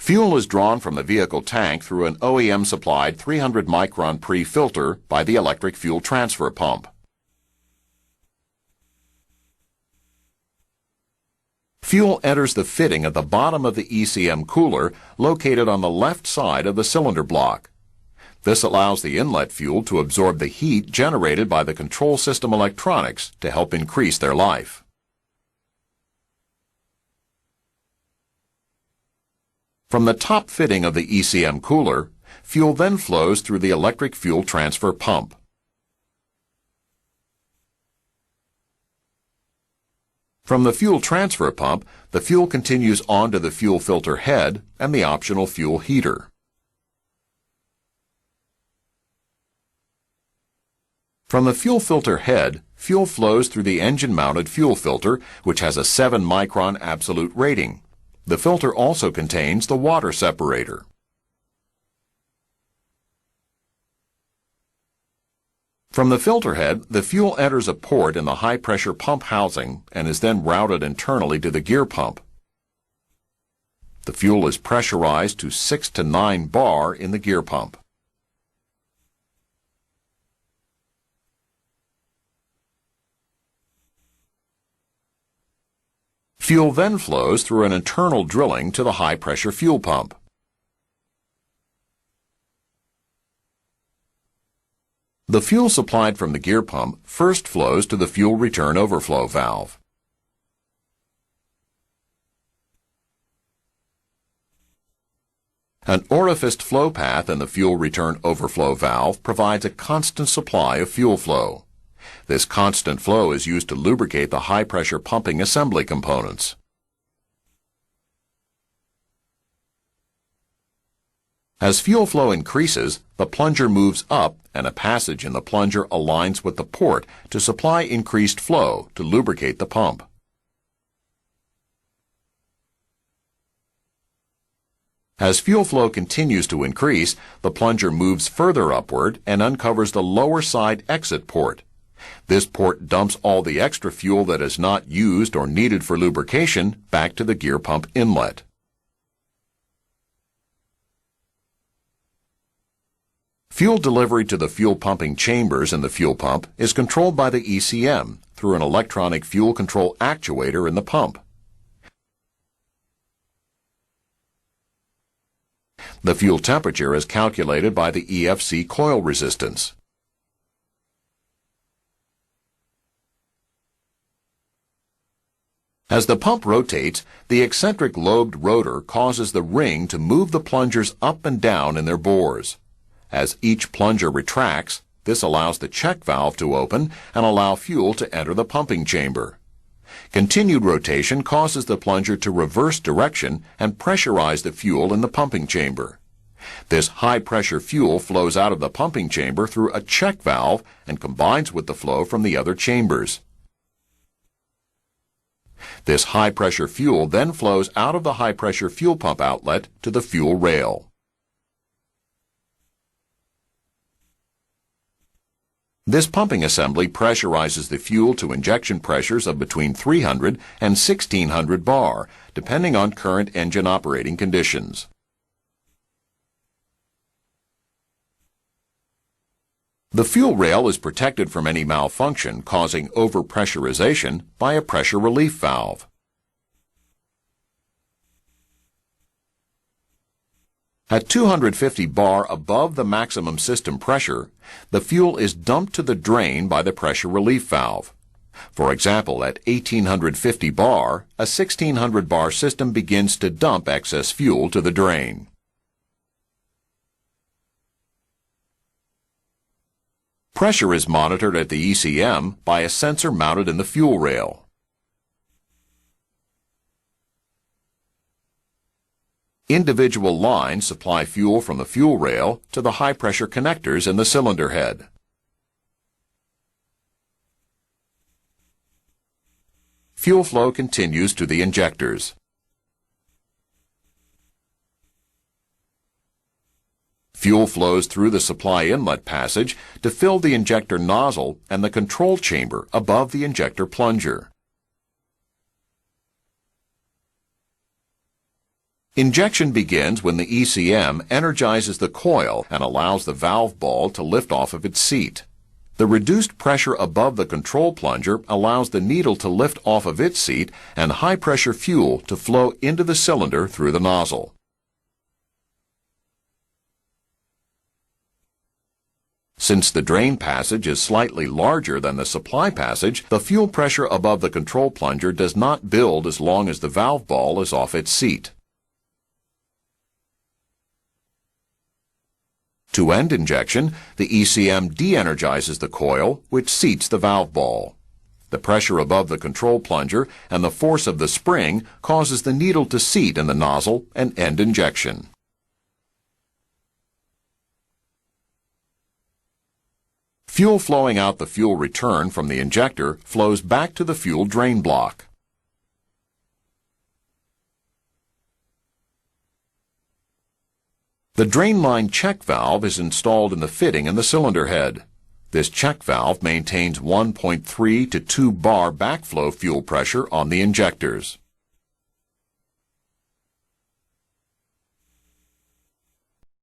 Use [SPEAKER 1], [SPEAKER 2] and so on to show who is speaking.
[SPEAKER 1] Fuel is drawn from the vehicle tank through an OEM-supplied 300-micron pre-filter by the electric fuel transfer pump. Fuel enters the fitting at the bottom of the ECM cooler located on the left side of the cylinder block. This allows the inlet fuel to absorb the heat generated by the control system electronics to help increase their life. From the top fitting of the ECM cooler, fuel then flows through the electric fuel transfer pump. From the fuel transfer pump, the fuel continues onto the fuel filter head and the optional fuel heater. From the fuel filter head, fuel flows through the engine-mounted fuel filter, which has a 7-micron absolute rating. The filter also contains the water separator. From the filter head, the fuel enters a port in the high-pressure pump housing and is then routed internally to the gear pump. The fuel is pressurized to 6 to 9 bar in the gear pump. Fuel then flows through an internal drilling to the high-pressure fuel pump. The fuel supplied from the gear pump first flows to the fuel return overflow valve. An orifaced flow path in the fuel return overflow valve provides a constant supply of fuel flow. This constant flow is used to lubricate the high-pressure pumping assembly components. As fuel flow increases, the plunger moves up and a passage in the plunger aligns with the port to supply increased flow to lubricate the pump. As fuel flow continues to increase, the plunger moves further upward and uncovers the lower side exit port. This port dumps all the extra fuel that is not used or needed for lubrication back to the gear pump inlet. Fuel delivery to the fuel pumping chambers in the fuel pump is controlled by the ECM through an electronic fuel control actuator in the pump. The fuel temperature is calculated by the EFC coil resistance. As the pump rotates, the eccentric lobed rotor causes the ring to move the plungers up and down in their bores. As each plunger retracts, this allows the check valve to open and allow fuel to enter the pumping chamber. Continued rotation causes the plunger to reverse direction and pressurize the fuel in the pumping chamber. This high-pressure fuel flows out of the pumping chamber through a check valve and combines with the flow from the other chambers. This high-pressure fuel then flows out of the high-pressure fuel pump outlet to the fuel rail. This pumping assembly pressurizes the fuel to injection pressures of between 300 and 1600 bar, depending on current engine operating conditions. The fuel rail is protected from any malfunction causing overpressurization by a pressure relief valve. At 250 bar above the maximum system pressure, the fuel is dumped to the drain by the pressure relief valve. For example, at 1850 bar, a 1600 bar system begins to dump excess fuel to the drain. Pressure is monitored at the ECM by a sensor mounted in the fuel rail. Individual lines supply fuel from the fuel rail to the high-pressure connectors in the cylinder head. Fuel flow continues to the injectors. Fuel flows through the supply inlet passage to fill the injector nozzle and the control chamber above the injector plunger. Injection begins when the ECM energizes the coil and allows the valve ball to lift off of its seat. The reduced pressure above the control plunger allows the needle to lift off of its seat and high-pressure fuel to flow into the cylinder through the nozzle. Since the drain passage is slightly larger than the supply passage, the fuel pressure above the control plunger does not build as long as the valve ball is off its seat. To end injection, the ECM de-energizes the coil, which seats the valve ball. The pressure above the control plunger and the force of the spring causes the needle to seat in the nozzle and end injection. Fuel flowing out the fuel return from the injector flows back to the fuel drain block. The drain line check valve is installed in the fitting in the cylinder head. This check valve maintains 1.3 to 2 bar backflow fuel pressure on the injectors.